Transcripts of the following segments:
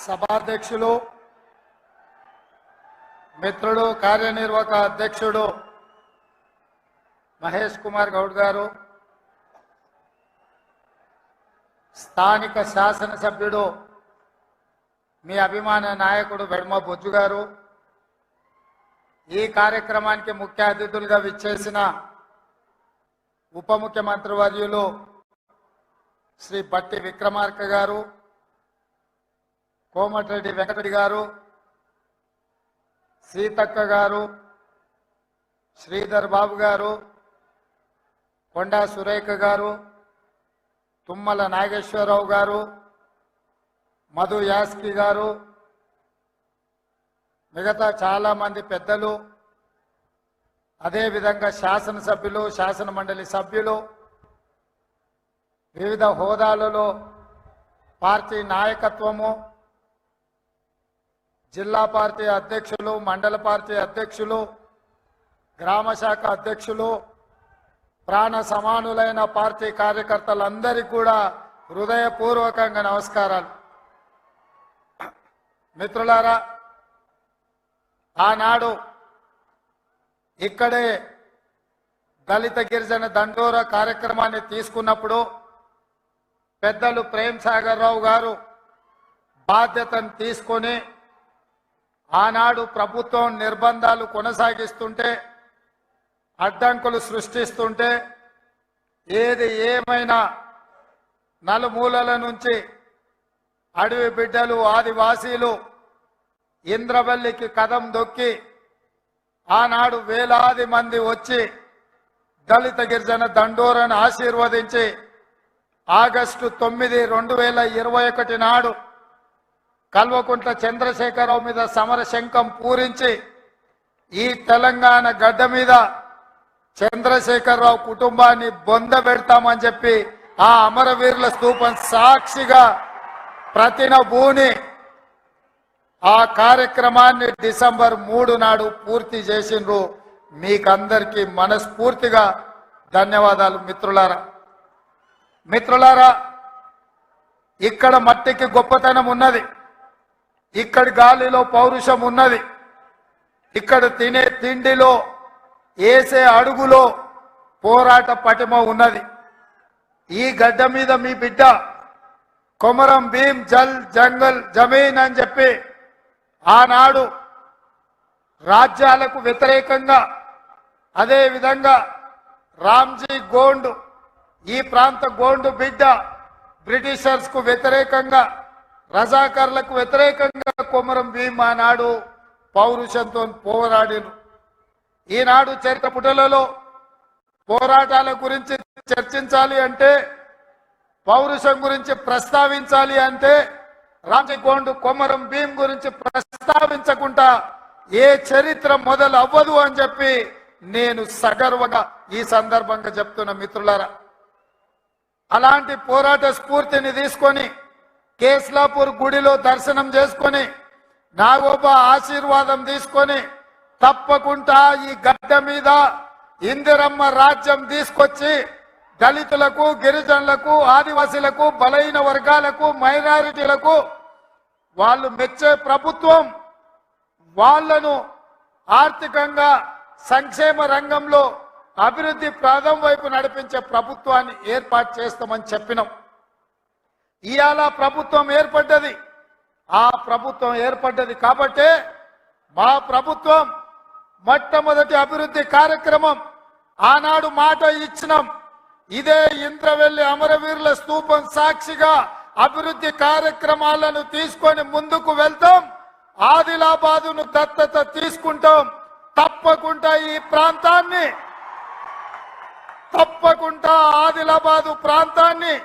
సభాధ్యక్షులు మిత్రుడు కార్యనిర్వాహక అధ్యక్షుడు మహేష్ కుమార్ గౌడ్ గారు, స్థానిక శాసనసభ్యుడు మీ అభిమాన నాయకుడు వెడ్మ బొజ్జు గారు, ఈ కార్యక్రమానికి ముఖ్య అతిథులుగా విచ్చేసిన ఉప ముఖ్యమంత్రి వర్యులు శ్రీ బట్టి విక్రమార్క గారు, కోమటిరెడ్డి వెంకటరెడ్డి గారు, సీతక్క గారు, శ్రీధర్ బాబు గారు, కొండా సురేఖ గారు, తుమ్మల నాగేశ్వరరావు గారు, మధు యాస్కి గారు, మిగతా చాలా మంది పెద్దలు, అదేవిధంగా శాసనసభ్యులు, శాసన మండలి సభ్యులు, వివిధ హోదాలలో పార్టీ నాయకత్వము, జిల్లా పార్టీ అధ్యక్షులు, మండల పార్టీ అధ్యక్షులు, గ్రామ శాఖ అధ్యక్షులు, ప్రాణ సమానులైన పార్టీ కార్యకర్తలందరికీ కూడా హృదయపూర్వకంగా నమస్కారాలు. మిత్రులారా, ఆనాడు ఇక్కడే దళిత గిరిజన దండోర కార్యక్రమాన్ని తీసుకున్నప్పుడు పెద్దలు ప్రేమ్ సాగర్ రావు గారు బాధ్యతను తీసుకొని ఆనాడు ప్రభుత్వం నిర్బంధాలు కొనసాగిస్తుంటే, అడ్డంకులు సృష్టిస్తుంటే, ఏది ఏమైనా నలుమూలల నుంచి అడవి బిడ్డలు, ఆదివాసీలు ఇంద్రవల్లికి కదం దొక్కి ఆనాడు వేలాది మంది వచ్చి దళిత గిరిజన దండోరను ఆశీర్వదించి ఆగస్టు 9, 2021 నాడు కల్వకుంట్ల చంద్రశేఖరరావు మీద సమర శంఖం పూరించి ఈ తెలంగాణ గడ్డ మీద చంద్రశేఖరరావు కుటుంబాన్ని బొందబెడతామని చెప్పి ఆ అమరవీరుల స్తూపం సాక్షిగా ప్రతినబూని ఆ కార్యక్రమాన్ని డిసెంబర్ 3 నాడు పూర్తి చేసిండ్రు. మీకందరికీ మనస్ఫూర్తిగా ధన్యవాదాలు. మిత్రులారా, ఇక్కడ మట్టికి గొప్పతనం ఉన్నది, ఇక్కడి గాలిలో పౌరుషం ఉన్నది, ఇక్కడ తినే తిండిలో, వేసే అడుగులో పోరాట పటిమ ఉన్నది. ఈ గడ్డ మీద మీ బిడ్డ కొమరం భీం జల్ జంగల్ జమీన్ అని చెప్పి ఆనాడు రాజ్యాలకు వ్యతిరేకంగా, అదేవిధంగా రామ్జీ గోండు, ఈ ప్రాంత గోండు బిడ్డ బ్రిటిషర్స్ కు వ్యతిరేకంగా, రజాకర్లకు వ్యతిరేకంగా కొమరం భీం ఆనాడు పౌరుషంతో పోరాడిను. ఈనాడు చరిత్ర పుటలలో పోరాటాల గురించి చర్చించాలి అంటే, పౌరుషం గురించి ప్రస్తావించాలి అంటే రామ్జీ గోండు, కొమరం భీం గురించి ప్రస్తావించకుండా ఏ చరిత్ర మొదలు అవ్వదు అని చెప్పి నేను సగర్వంగా ఈ సందర్భంగా చెప్తున్న మిత్రులారా. అలాంటి పోరాట స్ఫూర్తిని తీసుకొని కేస్లాపూర్ గుడిలో దర్శనం చేసుకొని నాగోబా ఆశీర్వాదం తీసుకొని తప్పకుండా ఈ గడ్డ మీద ఇందిరమ్మ రాజ్యం తీసుకొచ్చి దళితులకు, గిరిజనులకు, ఆదివాసీలకు, బలహీన వర్గాలకు, మైనారిటీలకు వాళ్ళు మెచ్చే ప్రభుత్వం, వాళ్లను ఆర్థికంగా సంక్షేమ రంగంలో అభివృద్ధి ప్రాంతం వైపు నడిపించే ప్రభుత్వాన్ని ఏర్పాటు చేస్తామని చెప్పినాం. ఇవాళ ప్రభుత్వం ఏర్పడ్డది. ఆ ప్రభుత్వం ఏర్పడ్డది కాబట్టే మా ప్రభుత్వం మొట్టమొదటి అభివృద్ధి కార్యక్రమం ఆనాడు మాట ఇచ్చినాం. ఇదే ఇంద్రవెల్లి అమరవీరుల స్తూపం సాక్షిగా అభివృద్ధి కార్యక్రమాలను తీసుకొని ముందుకు వెళ్తాం. ఆదిలాబాదును దత్తత తీసుకుంటాం. తప్పకుండా ఈ ప్రాంతాన్ని, తప్పకుండా ఆదిలాబాదు ప్రాంతాన్ని,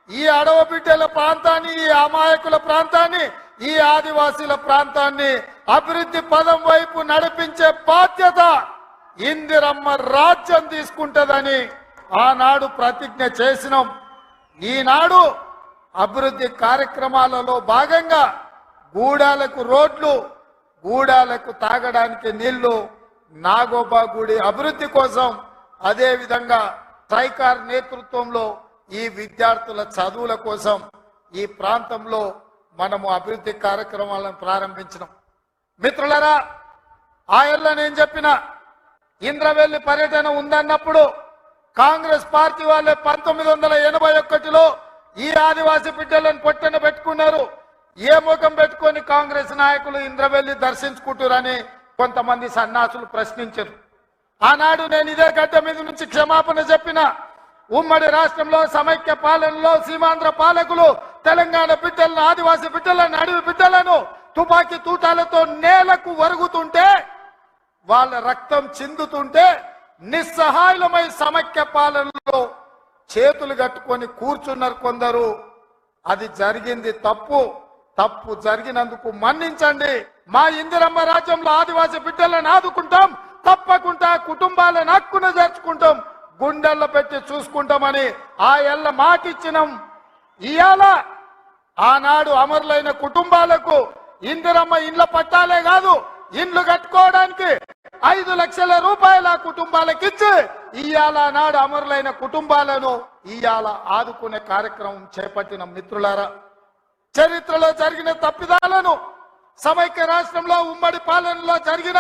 ఈ అడవ బిడ్డల ప్రాంతాన్ని, ఈ అమాయకుల ప్రాంతాన్ని, ఈ ఆదివాసీల ప్రాంతాన్ని అభివృద్ధి పదం వైపు నడిపించే బాధ్యత ఇందిరమ్మ రాజ్యం తీసుకుంటదని ఆనాడు ప్రతిజ్ఞ చేసినాం. ఈనాడు అభివృద్ధి కార్యక్రమాలలో భాగంగా గూడాలకు రోడ్లు, గూడాలకు తాగడానికి నీళ్లు, నాగోబా గుడి అభివృద్ధి కోసం, అదేవిధంగా ట్రైకార్ నేతృత్వంలో ఈ విద్యార్థుల చదువుల కోసం ఈ ప్రాంతంలో మనము అభివృద్ధి కార్యక్రమాలను ప్రారంభించినాం. మిత్రులారా, ఆయల్లో నేను చెప్పిన ఇంద్రవెల్లి పర్యటన ఉందన్నప్పుడు కాంగ్రెస్ పార్టీ వాళ్ళే 1981లో ఈ ఆదివాసీ బిడ్డలను పొట్టన పెట్టుకున్నారు. ఏ ముఖం పెట్టుకొని కాంగ్రెస్ నాయకులు ఇంద్రవెల్లి దర్శించుకుంటారని కొంతమంది సన్నాసులు ప్రశ్నించారు. ఆనాడు నేను ఇదే గడ్డ మీద నుంచి క్షమాపణ చెప్పిన. ఉమ్మడి రాష్ట్రంలో సమైక్య పాలనలో సీమాంధ్ర పాలకులు తెలంగాణ బిడ్డలను, ఆదివాసీ బిడ్డలను, అడవి బిడ్డలను తుపాకీ తూటాలతో నేలకు వరుగుతుంటే, వాళ్ళ రక్తం చిందుతుంటే నిస్సహాయులమై సమైక్య పాలనలో చేతులు కట్టుకొని కూర్చున్నారు కొందరు. అది జరిగింది తప్పు. తప్పు జరిగినందుకు మన్నించండి. మా ఇందిరమ్మ రాజ్యంలో ఆదివాసీ బిడ్డలను ఆదుకుంటాం, తప్పకుండా కుటుంబాలను హక్కున చేర్చుకుంటాం, గుండెల్లో పెట్టి చూసుకుంటామని ఆ ఎల్ల మాటిచ్చినాం. ఇవాళ ఆనాడు అమరులైన కుటుంబాలకు ఇందిరమ్మ ఇండ్ల పట్టాలే కాదు, ఇండ్లు కట్టుకోవడానికి 5 లక్షల రూపాయల కుటుంబాలకు ఇచ్చి ఇవాళ నాడు అమరులైన కుటుంబాలను ఇవాళ ఆదుకునే కార్యక్రమం చేపట్టిన. మిత్రులారా, చరిత్రలో జరిగిన తప్పిదాలను, సమైక్య రాష్ట్రంలో ఉమ్మడి పాలనలో జరిగిన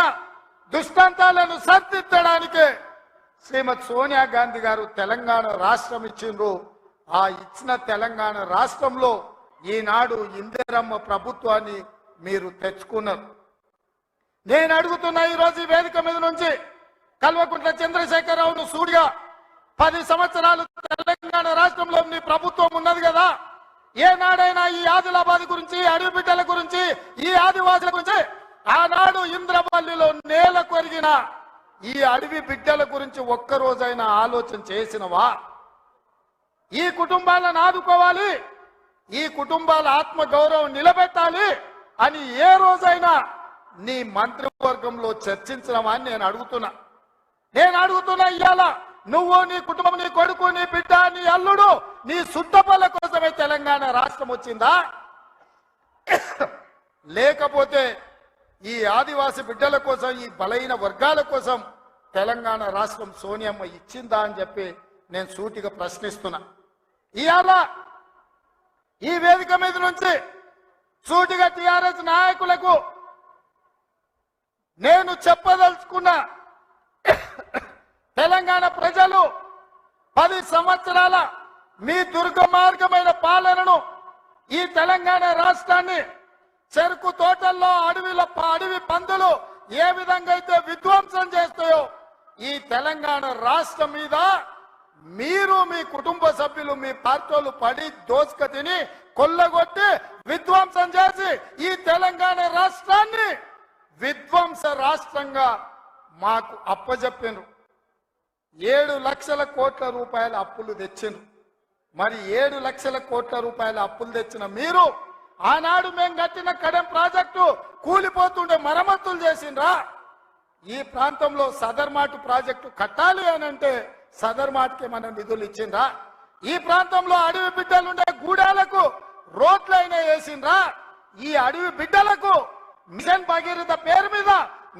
దుష్టాంతాలను సరిదిద్దడానికి శ్రీమతి సోనియా గాంధీ గారు తెలంగాణ రాష్ట్రం ఇచ్చిండ్రు. ఆ ఇచ్చిన తెలంగాణ రాష్ట్రంలో ఈనాడు ఇందిరమ్మ ప్రభుత్వాన్ని మీరు తెచ్చుకున్నారు. నేను అడుగుతున్నా ఈరోజు ఈ వేదిక మీద నుంచి కల్వకుంట్ల చంద్రశేఖరరావును సూడిగా 10 సంవత్సరాలు తెలంగాణ రాష్ట్రంలో నీ ప్రభుత్వం ఉన్నది కదా, ఏనాడైనా ఈ ఆదిలాబాద్ గురించి, అడవి బిడ్డల గురించి, ఈ ఆదివాసుల గురించి, ఆనాడు ఇంద్రవల్లిలో నేల కొరిగిన ఈ అడవి బిడ్డల గురించి ఒక్కరోజైనా ఆలోచన చేసినవా? ఈ కుటుంబాలను ఆదుకోవాలి, ఈ కుటుంబాల ఆత్మ గౌరవం నిలబెట్టాలి అని ఏ రోజైనా నీ మంత్రివర్గంలో చర్చించడమా అని నేను అడుగుతున్నా. ఇవాళ నువ్వు, నీ కుటుంబం, నీ కొడుకు, నీ బిడ్డ, నీ అల్లుడు, నీ సుట్టపల్ల కోసమే తెలంగాణ రాష్ట్రం వచ్చిందా? లేకపోతే ఈ ఆదివాసి బిడ్డల కోసం, ఈ బలహీన వర్గాల కోసం తెలంగాణ రాష్ట్రం సోనియమ్మ ఇచ్చిందా అని చెప్పి నేను సూటిగా ప్రశ్నిస్తున్నా. ఇవాళ ఈ వేదిక మీద నుంచి సూటిగా టిఆర్ఎస్ నాయకులకు నేను చెప్పదలుచుకున్నా, తెలంగాణ ప్రజలు 10 సంవత్సరాల మీ దుర్గమార్గమైన పాలనను, ఈ తెలంగాణ రాష్ట్రాన్ని చెరుకు తోటల్లో అడవి పందులు ఏ విధంగా అయితే విధ్వంసం చేస్తాయో ఈ తెలంగాణ రాష్ట్రం మీద మీరు, మీ కుటుంబ సభ్యులు, మీ పార్టీలు పడి దోసుక తిని కొల్లగొట్టి విధ్వంసం చేసి ఈ తెలంగాణ రాష్ట్రాన్ని విధ్వంస రాష్ట్రంగా మాకు అప్పజెప్పినారు. 7 లక్షల కోట్ల రూపాయల అప్పులు తెచ్చిండ్రు. మరి 7 లక్షల కోట్ల రూపాయల అప్పులు తెచ్చిన మీరు ఆనాడు మేము కట్టిన కడెం ప్రాజెక్టు కూలిపోతుండే మరమ్మతులు చేసిండ్రా? ఈ ప్రాంతంలో సదర్మాటు ప్రాజెక్టు కట్టాలి అని అంటే సదర్మాటుకి మన నిధులు ఇచ్చిండ్రా? ఈ ప్రాంతంలో అడవి బిడ్డలుండే గూడాలకు రోడ్లైనా వేసిండ్రా? ఈ అడవి బిడ్డలకు మిషన్ భగీరథ పేరు మీద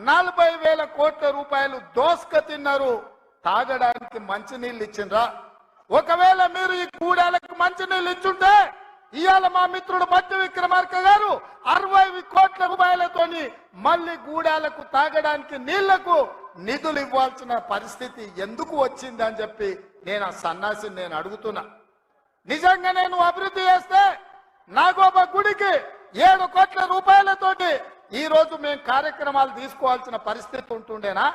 40,000 కోట్ల రూపాయలు దోసుక తిన్నారు. తాగడానికి మంచినీళ్ళు ఇచ్చిండ్రా? ఒకవేళ మీరు ఈ గూడాలకు మంచినీళ్ళు ఇచ్చుంటే ఇవాళ మా మిత్రుడు బట్టి విక్రమార్క గారు 60 కోట్ల రూపాయలతోని మళ్ళీ గూడాలకు తాగడానికి నీళ్లకు నిధులు ఇవ్వాల్సిన పరిస్థితి ఎందుకు వచ్చింది అని చెప్పి నేను ఆ సన్నాసిని నేను అడుగుతున్నా. నిజంగా నేను అభివృద్ధి చేస్తే నాగోబా గుడికి 7 కోట్ల రూపాయలతోటి ఈ రోజు మేము కార్యక్రమాలు తీసుకోవాల్సిన పరిస్థితి ఉంటుండేనా?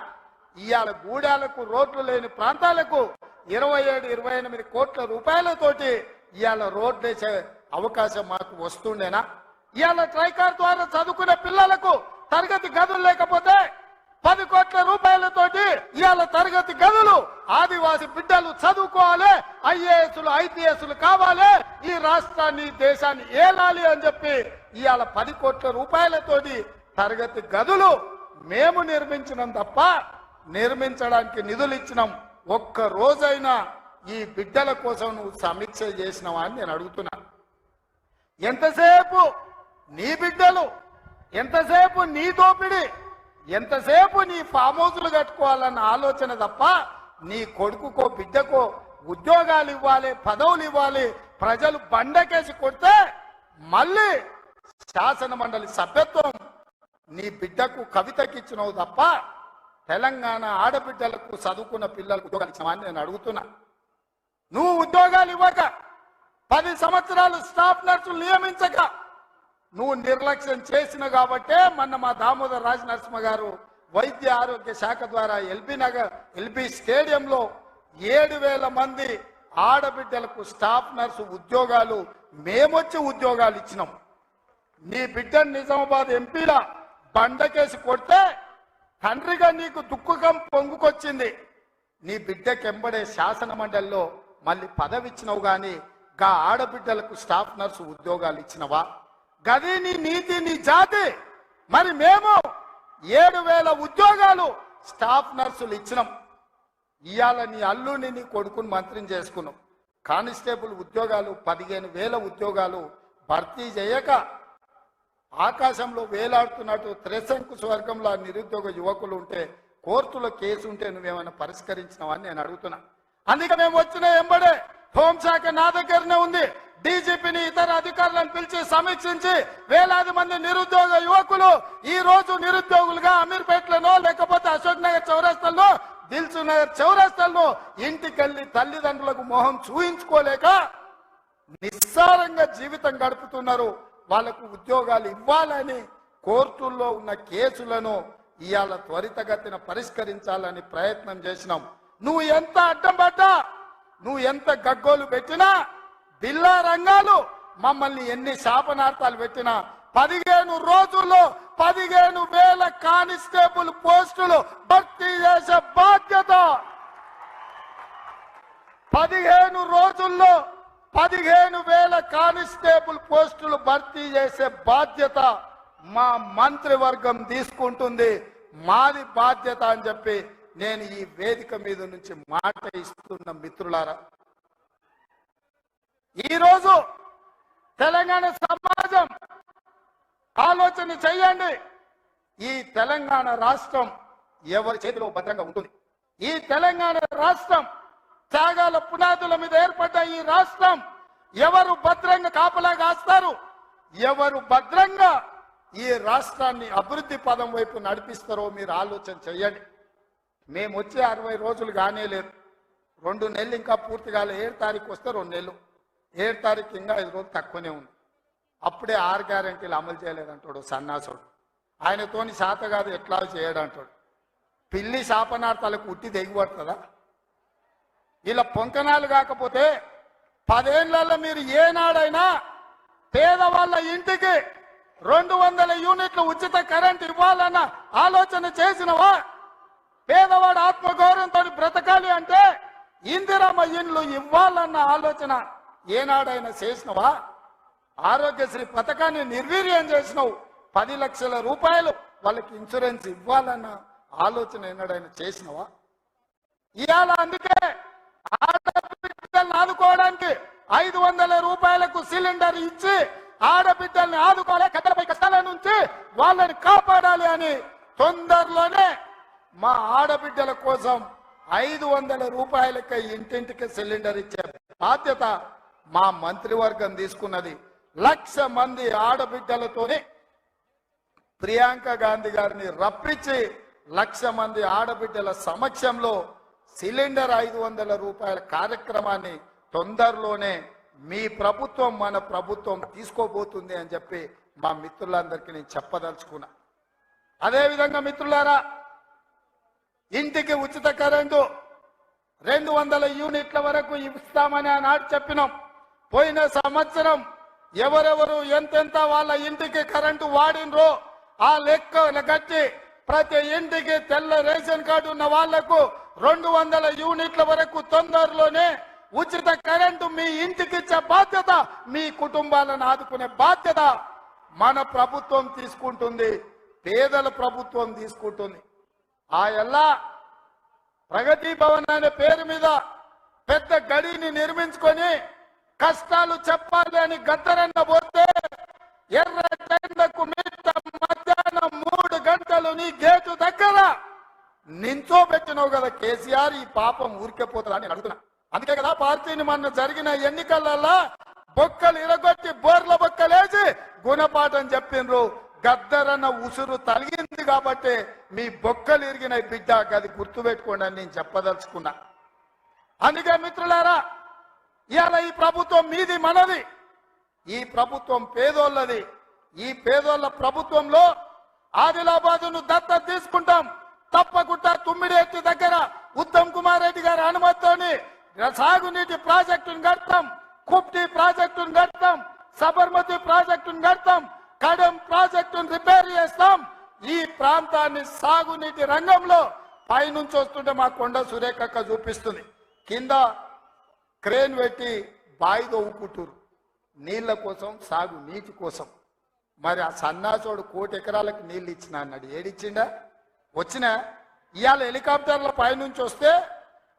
ఇవాళ గూడాలకు, రోడ్లు లేని ప్రాంతాలకు 27-28 కోట్ల రూపాయలతోటి ఇవాళ రోడ్లు వేసే అవకాశం మాకు వస్తుండేనా? ఇవాళ ట్రైకార్ ద్వారా చదువుకునే పిల్లలకు తరగతి గదులు లేకపోతే 10 కోట్ల రూపాయలతోటి ఇవాళ తరగతి గదులు ఆదివాసి బిడ్డలు చదువుకోవాలి, ఐఏఎస్లు, ఐపీఎస్లు కావాలి, ఈ రాష్ట్రాన్ని, దేశాన్ని ఏలాలి అని చెప్పి ఇవాళ 10 కోట్ల రూపాయలతోటి తరగతి గదులు మేము నిర్మించినాం తప్ప నిర్మించడానికి నిధులు ఇచ్చినాం. ఒక్క రోజైనా ఈ బిడ్డల కోసం నువ్వు సమీక్ష చేసినావా అని నేను అడుగుతున్నా. ఎంతసేపు నీ బిడ్డలు, ఎంతసేపు నీ దోపిడి, ఎంతసేపు నీ ఫామ్ హౌస్లు కట్టుకోవాలన్న ఆలోచన తప్ప నీ కొడుకుకో బిడ్డకో ఉద్యోగాలు ఇవ్వాలి, పదవులు ఇవ్వాలి, ప్రజలు బండకేసి కొడితే మళ్ళీ శాసన మండలి సభ్యత్వం నీ బిడ్డకు కవితకిచ్చినవు తప్ప తెలంగాణ ఆడబిడ్డలకు చదువుకున్న పిల్లలకు ఉద్యోగాలు ఇచ్చినామని నేను అడుగుతున్నా. నువ్వు ఉద్యోగాలు ఇవ్వక 10 సంవత్సరాలు స్టాఫ్ నర్సులు నియమించక నువ్వు నిర్లక్ష్యం చేసిన కాబట్టే మొన్న మా దామోదర్ రాజ నరసింహ గారు వైద్య ఆరోగ్య శాఖ ద్వారా ఎల్బీ స్టేడియంలో 7,000 మంది ఆడబిడ్డలకు స్టాఫ్ నర్సు ఉద్యోగాలు మేమొచ్చి ఉద్యోగాలు ఇచ్చినాం. నీ బిడ్డను నిజామాబాద్ ఎంపీలా బండకేసి కొడితే తండ్రిగా నీకు దుఃఖం పొంగుకొచ్చింది. నీ బిడ్డకెంబడే శాసన మండలిలో మళ్ళీ పదవి ఇచ్చినవు గాని గా ఆడబిడ్డలకు స్టాఫ్ నర్సు ఉద్యోగాలు ఇచ్చినవా? గది నీ నీతి నీ జాతి. మరి మేము 7,000 ఉద్యోగాలు స్టాఫ్ నర్సులు ఇచ్చినాం. ఇవాళ నీ అల్లుని నీ కొడుకుని మంత్రిని చేసుకున్నాం. కానిస్టేబుల్ ఉద్యోగాలు 15,000 ఉద్యోగాలు భర్తీ చేయక ఆకాశంలో వేలాడుతున్నట్టు త్రిశంకు స్వర్గంలో నిరుద్యోగ యువకులు ఉంటే కోర్టులో కేసు ఉంటే నువ్వేమైనా పరిష్కరించినావని నేను అడుగుతున్నా. అందుకే మేము వచ్చిన ఎంబడే హోంశాఖ నా దగ్గరనే ఉంది. డీజీపీని ఇతర అధికారులను పిలిచి సమీక్షించి వేలాది మంది నిరుద్యోగ యువకులు ఈ రోజు నిరుద్యోగులుగా అమీర్పేటలో లేకపోతే అశోక్ నగర్ చౌరస్తాల్లో దిల్సు నగర్ చౌరస్తాల్లో ఇంటికెళ్లి తల్లిదండ్రులకు మొహం చూయించుకోలేక నిస్సారంగా జీవితం గడుపుతున్నారు. వాళ్లకు ఉద్యోగాలు ఇవ్వాలని కోర్టుల్లో ఉన్న కేసులను ఇవాళ త్వరితగతిన పరిష్కరించాలని ప్రయత్నం చేసినాం. నువ్వు ఎంత అడ్డం పడ్డా, నువ్వు ఎంత గగ్గోలు పెట్టినా, బిల్లా రంగాలు మమ్మల్ని ఎన్ని శాపనార్థాలు పెట్టినా 15 రోజుల్లో 15,000 కానిస్టేబుల్ పోస్టులు భర్తీ చేసే బాధ్యత, 15 రోజుల్లో 15,000 కానిస్టేబుల్ పోస్టులు భర్తీ చేసే బాధ్యత మా మంత్రివర్గం తీసుకుంటుంది. మాది బాధ్యత అని చెప్పి నేను ఈ వేదిక మీద నుంచి మాట ఇస్తున్న మిత్రులారా, ఈరోజు తెలంగాణ సమాజం ఆలోచన చెయ్యండి. ఈ తెలంగాణ రాష్ట్రం ఎవరి చేతిలో భద్రంగా ఉంటుంది? ఈ తెలంగాణ రాష్ట్రం త్యాగాల పునాదుల మీద ఏర్పడ్డ ఈ రాష్ట్రం ఎవరు భద్రంగా కాపలా కాస్తారు? ఎవరు భద్రంగా ఈ రాష్ట్రాన్ని అభివృద్ధి పదం వైపు నడిపిస్తారో మీరు ఆలోచన చెయ్యండి. మేము వచ్చే 60 రోజులు కానే లేదు, 2 నెలలు ఇంకా పూర్తి కాలే. 7 తారీఖు వస్తే 2 నెలలు, 7 తారీఖు ఇంకా 5 రోజులు తక్కువనే ఉంది. అప్పుడే 6 గ్యారెంటీలు అమలు చేయలేదంటాడు సన్నాసుడు. ఆయనతోని శాత కాదు ఎట్లా చేయడంటాడు. పిల్లి శాపనార్థాలకు ఉట్టి దిగిపడుతుందా? ఇలా పొంకనాలు కాకపోతే 10 ఏళ్లలో మీరు ఏనాడైనా పేదవాళ్ళ ఇంటికి 200 యూనిట్లు ఉచిత కరెంట్ ఇవ్వాలన్న ఆలోచన చేసినవా? పేదవాడు ఆత్మగౌరవంతో బ్రతకాలి అంటే ఇందిరమ్మ ఇండ్లు ఇవ్వాలన్న ఆలోచన ఏనాడైనా చేసినవా? ఆరోగ్యశ్రీ పథకాన్ని నిర్వీర్యం చేసినావు. 10 లక్షల రూపాయలు వాళ్ళకి ఇన్సూరెన్స్ ఇవ్వాలన్న ఆలోచన ఏనాడైనా చేసినవా? ఇవాళ అందుకే ఆడబిడ్డల్ని ఆదుకోవడానికి 500 రూపాయలకు సిలిండర్ ఇచ్చి ఆడబిడ్డల్ని ఆదుకోవాలి, కట్టెలపై కష్టాల నుంచి వాళ్ళని కాపాడాలి అని తొందరలోనే మా ఆడబిడ్డల కోసం 500 రూపాయలకి ఇంటింటికి సిలిండర్ ఇచ్చే బాధ్యత మా మంత్రివర్గం తీసుకున్నది. 1,00,000 మంది ఆడబిడ్డలతోనే ప్రియాంక గాంధీ గారిని రప్పించి 1,00,000 మంది ఆడబిడ్డల సమక్షంలో సిలిండర్ 500 రూపాయల కార్యక్రమాన్ని తొందరలోనే మీ ప్రభుత్వం మన ప్రభుత్వం తీసుకోబోతుంది అని చెప్పి మా మిత్రులందరికీ నేను చెప్పదలుచుకున్నా. అదేవిధంగా మిత్రులారా, ఇంటికి ఉచిత కరెంటు 200 యూనిట్ల వరకు ఇస్తామని ఆనాడు చెప్పినాం. పోయిన సంవత్సరం ఎవరెవరు ఎంతెంత వాళ్ళ ఇంటికి కరెంటు వాడినరో ఆ లెక్క కట్టి ప్రతి ఇంటికి తెల్ల రేషన్ కార్డు ఉన్న వాళ్లకు 200 యూనిట్ల వరకు తొందరలోనే ఉచిత కరెంటు మీ ఇంటికి ఇచ్చే బాధ్యత, మీ కుటుంబాలను ఆదుకునే బాధ్యత మన ప్రభుత్వం తీసుకుంటుంది, పేదల ప్రభుత్వం తీసుకుంటుంది. ఆ ఎల్లా ప్రగతి భవన్ అనే పేరు మీద పెద్ద గడిని నిర్మించుకొని కష్టాలు చెప్పాలి అని గద్దరన్న పోతే ఎర్రటెండకు మిట్ట మధ్యాహ్నం 3 గంటలు నీ గేటు దగ్గర నించోబెట్టినావు కదా కేసీఆర్. ఈ పాపం ఊరికే పోతుందా అని అడుగుతున్నా. అందుకే కదా పార్టీని మొన్న జరిగిన ఎన్నికలలో బొక్కలు ఇరగొట్టి బోర్ల బొక్కలేసి గుణపాఠం చెప్పిండ్రు. గద్దరన్న ఉసురు తలిగింది కాబట్టి మీ బొక్కలు ఇరిగిన బిడ్డ అది గుర్తుపెట్టుకోండి అని నేను చెప్పదలుచుకున్నా. అందుకే మిత్రులారా, ఇవాళ ఈ ప్రభుత్వం మీది మనది, ఈ ప్రభుత్వం పేదోళ్ళది. ఈ పేదోళ్ళ ప్రభుత్వంలో ఆదిలాబాదును దత్తత తీసుకుంటాం. తప్పకుండా తుమ్మిడేటి దగ్గర ఉత్తమ్ కుమార్ రెడ్డి గారి అనుమతితోని సాగునీటి ప్రాజెక్టును కడతాం, కుప్టి ప్రాజెక్టును కడతాం, సబర్మతి ప్రాజెక్టును కడతాం, కడెం ప్రాజెక్టును రిపేర్ చేస్తాం. ఈ ప్రాంతాన్ని సాగునీటి రంగంలో పైనుంచి వస్తుంటే మా కొండ సురేఖక్క చూపిస్తుంది, కింద క్రేన్ పెట్టి బాయి దవ్వుకుంటారు నీళ్ల కోసం, సాగు నీటి కోసం. మరి ఆ సన్నాసోడు 1 కోటి ఎకరాలకు నీళ్ళు ఇచ్చిన అన్నాడు, ఏడిచ్చిండా? వచ్చినా ఇవాళ హెలికాప్టర్ల పైనుంచి వస్తే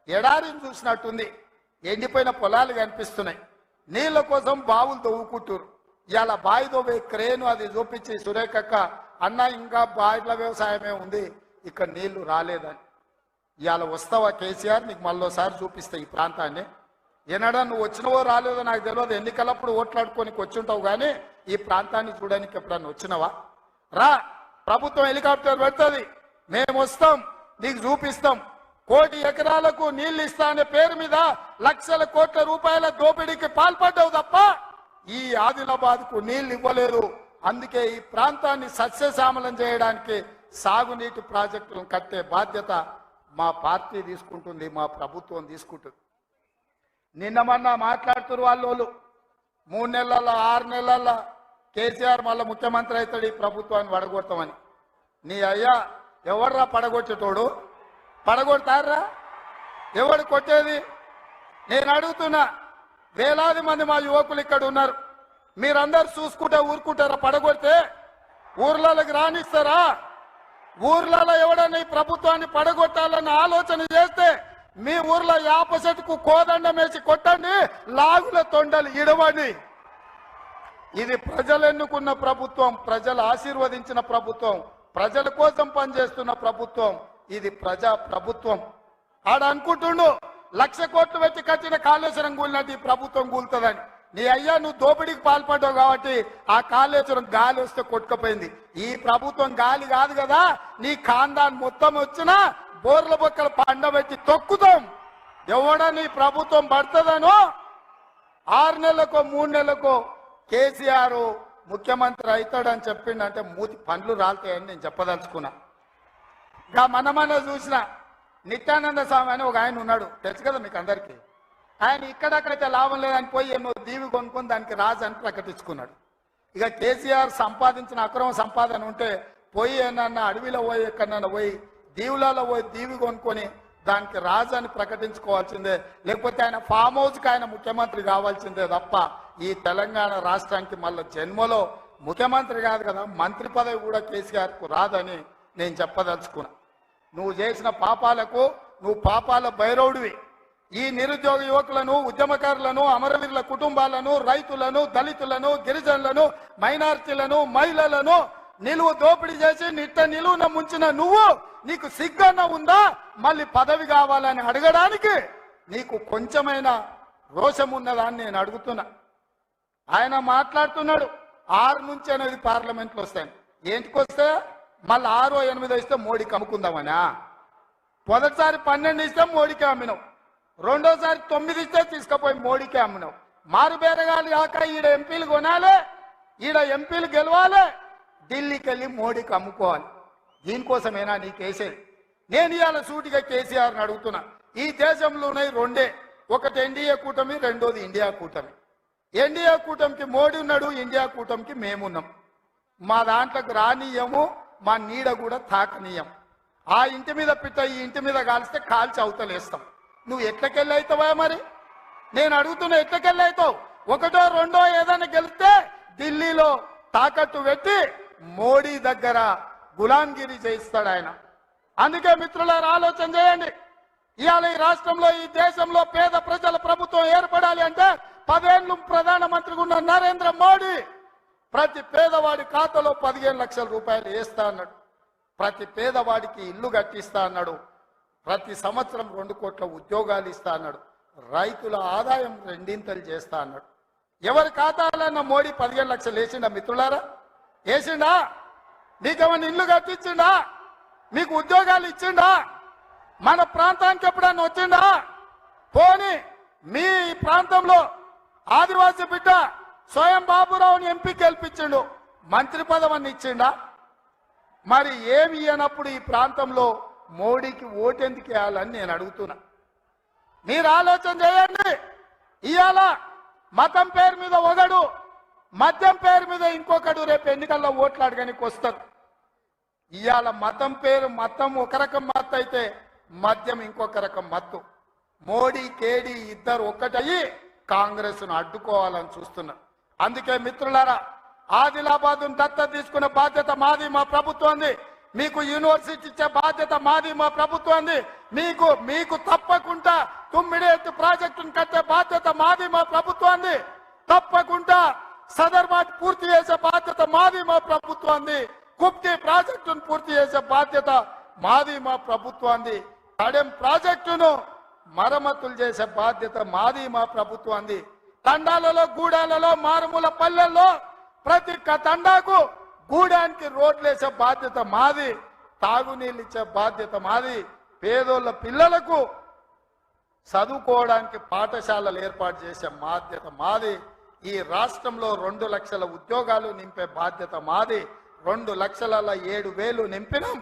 ఎడారిని చూసినట్టుంది, ఎండిపోయిన పొలాలు కనిపిస్తున్నాయి. నీళ్ల కోసం బావులు దవ్వుకుంటారు. ఇవాళ బావి దవ్వే క్రేను అది చూపించి సురేఖక్క అన్న ఇంకా బాయిల వ్యవసాయమే ఉంది, ఇక్కడ నీళ్లు రాలేదని. ఇవాళ వస్తావా కేసీఆర్, నీకు మళ్ళోసారి చూపిస్తా ఈ ప్రాంతాన్ని. ఏనాడా నువ్వు వచ్చినవో రాలేదో నాకు తెలియదు, ఎన్నికలప్పుడు ఓట్లాడుకోనికి వచ్చి ఉంటావు, కానీ ఈ ప్రాంతాన్ని చూడడానికి ఎప్పుడన్నా వచ్చినవా? రా, ప్రభుత్వం హెలికాప్టర్ పెడుతుంది, మేము వస్తాం, నీకు చూపిస్తాం. 1 కోటి ఎకరాలకు నీళ్లు ఇస్తా అనే పేరు మీద లక్షల కోట్ల రూపాయల దోపిడీకి పాల్పడ్డావు తప్ప ఈ ఆదిలాబాద్ కు నీళ్లు ఇవ్వలేదు. అందుకే ఈ ప్రాంతాన్ని సస్యశ్యామలం చేయడానికి సాగునీటి ప్రాజెక్టులను కట్టే బాధ్యత మా పార్టీ తీసుకుంటుంది, మా ప్రభుత్వం తీసుకుంటుంది. నిన్న మొన్న మాట్లాడుతున్నారు వాళ్ళు 3 నెలల్లో 6 నెలల్లో కేసీఆర్ మళ్ళీ ముఖ్యమంత్రి అవుతాడు, ఈ ప్రభుత్వాన్ని పడగొడతామని. నీ అయ్యా ఎవర్రా పడగొచ్చేటోడు? పడగొడతారా? ఎవడు కొట్టేది? నేను అడుగుతున్నా, వేలాది మంది మా యువకులు ఇక్కడ ఉన్నారు, మీరందరూ చూసుకుంటే ఊరుకుంటారా? పడగొడితే ఊర్లలోకి రానిస్తారా? ఊర్లలో ఎవడన్నా ఈ ప్రభుత్వాన్ని పడగొట్టాలన్న ఆలోచన చేస్తే మీ ఊర్లో యాప చెట్టుకు కోదండం వేసి కొట్టండి, లాగుల తొండలు ఇడవండి. ఇది ప్రజలు ఎన్నుకున్న ప్రభుత్వం, ప్రజలు ఆశీర్వదించిన ప్రభుత్వం, ప్రజల కోసం పనిచేస్తున్న ప్రభుత్వం. ఇది ప్రజా ప్రభుత్వం. ఆడ అనుకుంటుండు 1,00,000 కోట్లు పెట్టి కట్టిన కాళేశ్వరం కూలినట్టు ఈ ప్రభుత్వం కూలుతుందని. నీ అయ్యా నువ్వు దోపిడీకి పాల్పడ్డావు కాబట్టి ఆ కాళేశ్వరం గాలి వస్తే కొట్టుకుపోయింది. ఈ ప్రభుత్వం గాలి కాదు కదా, నీ ఖాందాన్ మొత్తం వచ్చినా బోర్ల బొక్కలు పండబెట్టి తొక్కుతాం. ఎవడా నీ ప్రభుత్వం పడుతుందనో 6 నెలలకో 3 నెలలకో కేసీఆర్ ముఖ్యమంత్రి అవుతాడని చెప్పిండంటే మూతి పండ్లు రాలుతాయని నేను చెప్పదలుచుకున్నా. ఇంకా మనమన్న చూసిన నిత్యానంద స్వామి అని ఒక ఆయన ఉన్నాడు, తెలుసు కదా మీకు అందరికీ. ఆయన ఇక్కడక్కడైతే లాభం లేదని పోయి ఎన్నో దీవి కొనుక్కొని దానికి రాజు అని ప్రకటించుకున్నాడు. ఇక కేసీఆర్ సంపాదించిన అక్రమ సంపాదన ఉంటే పోయి ఏమన్నా అడవిలో పోయి ఎక్కడన్నా పోయి దీవులలో పోయి దీవి కొనుక్కొని దానికి రాజు అని ప్రకటించుకోవాల్సిందే, లేకపోతే ఆయన ఫామ్ హౌస్కి ఆయన ముఖ్యమంత్రి కావాల్సిందే తప్ప ఈ తెలంగాణ రాష్ట్రానికి మళ్ళీ జన్మలో ముఖ్యమంత్రి కాదు కదా, మంత్రి పదవి కూడా కేసీఆర్కు రాదని నేను చెప్పదలుచుకున్నా. నువ్వు చేసిన పాపాలకు నువ్వు పాపాల భైరవుడివి. ఈ నిరుద్యోగ యువకులను, ఉద్యమకారులను, అమరవీరుల కుటుంబాలను, రైతులను, దళితులను, గిరిజనులను, మైనారిటీలను, మహిళలను నిలువు దోపిడీ చేసి నిలువున ముంచిన నువ్వు, నీకు సిగ్గన్న ఉందా మళ్ళీ పదవి కావాలని అడగడానికి? నీకు కొంచెమైన రోషం ఉన్నదా అని నేను అడుగుతున్నా. ఆయన మాట్లాడుతున్నాడు 6 నుంచి 8 పార్లమెంట్లు వస్తాయని. ఏంటికి వస్తే మళ్ళీ 6 or 8 ఇస్తే మోడీకి అమ్ముకుందామనా? మొదటిసారి 12 ఇస్తే మోడీకే అమ్మినావు, రెండోసారి 9 ఇస్తే తీసుకుపోయి మోడీకే అమ్మినావు. మారు బేరగాలు కాక ఈడ ఎంపీలు కొనాలి, ఈడ ఎంపీలు గెలవాలి, ఢిల్లీకి వెళ్ళి మోడీకి అమ్ముకోవాలి. దీనికోసమేనా నీకేసేది? నేను ఇవాళ సూటిగా కేసీఆర్ని అడుగుతున్నా. ఈ దేశంలో ఉన్నాయి 2, ఒకటి ఎన్డీఏ కూటమి, రెండోది ఇండియా కూటమి. ఎన్డీఏ కూటమికి మోడీ ఉన్నాడు, ఇండియా కూటమికి మేమున్నాం. మా దాంట్లోకి రానీయము, మా నీడ కూడా తాకనీయం. ఆ ఇంటి మీద పిట్ట ఈ ఇంటి మీద కాల్స్తే కాల్చి అవతలేస్తాం. నువ్వు ఎట్లకెళ్ళి అవుతావా? మరి నేను అడుగుతున్నా, ఎట్లకెళ్ళి అవుతావు? 1, 2 ఏదైనా గెలిస్తే ఢిల్లీలో తాకట్టు పెట్టి మోడీ దగ్గర గులాంగిరి చేయిస్తాడు ఆయన. అందుకే మిత్రులారా ఆలోచన చేయండి. ఇవాళ ఈ రాష్ట్రంలో, ఈ దేశంలో పేద ప్రజల ప్రభుత్వం ఏర్పడాలి అంటే 10 ఏళ్ళు ప్రధానమంత్రిగా ఉన్న నరేంద్ర మోడీ ప్రతి పేదవాడి ఖాతాలో 15 లక్షల రూపాయలు వేస్తా అన్నాడు, ప్రతి పేదవాడికి ఇల్లు కట్టిస్తా అన్నాడు, ప్రతి సంవత్సరం 2 కోట్ల ఉద్యోగాలు ఇస్తా అన్నాడు, రైతుల ఆదాయం 2 చేస్తా అన్నాడు. ఎవరి ఖాతాలన్నా మోడీ 15 లక్షలు వేసిండా మిత్రులారా? వేసిండా? నీకేమన్నా ఇల్లు కట్టించిండా? మీకు ఉద్యోగాలు ఇచ్చిండా? మన ప్రాంతానికి ఎప్పుడన్నా వచ్చిండా? పోనీ మీ ప్రాంతంలో ఆదివాసీ బిడ్డ స్వయం బాబురావుని ఎంపీ గెలిపించిండు, మంత్రి పదవిని ఇచ్చిండా? మరి ఏమి ఇయ్యనప్పుడు ఈ ప్రాంతంలో మోడీకి ఓటెందుకు వేయాలని నేను అడుగుతున్నా. మీరు ఆలోచన చేయండి. ఇవాళ మతం పేరు మీద ఒకడు, మద్యం పేరు మీద ఇంకొకడు రేపు ఎన్నికల్లో ఓట్లు అడగడానికి వస్తారు. ఇవాళ మతం ఒక రకం మత్తు అయితే మద్యం ఇంకొక రకం మత్తు. మోడీ కేడీ ఇద్దరు ఒక్కటయ్యి కాంగ్రెస్ ను అడ్డుకోవాలని చూస్తున్నారు. అందుకే మిత్రులారా, ఆదిలాబాద్ దత్తత తీసుకునే బాధ్యత మాది, మా ప్రభుత్వంది. మీకు యూనివర్సిటీ ఇచ్చే బాధ్యత మాది, మా ప్రభుత్వంది. మీకు తప్పకుండా తుమ్మిడేటి ప్రాజెక్టును కట్టే బాధ్యత మాది, మా ప్రభుత్వంది. తప్పకుండా సదర్మాట్ పూర్తి చేసే బాధ్యత మాది, మా ప్రభుత్వంది. కుప్తి ప్రాజెక్టును పూర్తి చేసే బాధ్యత మాది, మా ప్రభుత్వంది. కడెం ప్రాజెక్టును మరమ్మతులు చేసే బాధ్యత మాది, మా ప్రభుత్వంది. తండాలలో, గూడాలలో, మారుమూల పల్లెల్లో ప్రతి తండాకు గూడానికి రోడ్లు వేసే బాధ్యత మాది. తాగునీళ్ళు ఇచ్చే బాధ్యత మాది. పేదోళ్ళ పిల్లలకు చదువుకోవడానికి పాఠశాలలు ఏర్పాటు చేసే బాధ్యత మాది. ఈ రాష్ట్రంలో 2 లక్షల ఉద్యోగాలు నింపే బాధ్యత మాది. 2,07,000 నింపినాం.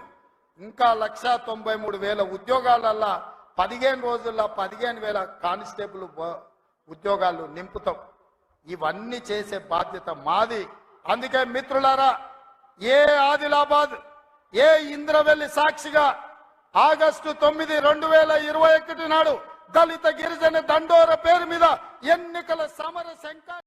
ఇంకా 1,93,000 ఉద్యోగాలల్లా 15 రోజుల్లో 15,000 కానిస్టేబుల్ ఉద్యోగాలు నింపుతాం. ఇవన్నీ చేసే బాధ్యత మాది. అందుకే మిత్రులారా, ఏ ఆదిలాబాద్, ఏ ఇంద్రవెల్లి సాక్షిగా ఆగస్టు 9, 2021 నాడు దళిత గిరిజన దండోర పేరు మీద ఎన్నికల సమర శంఖ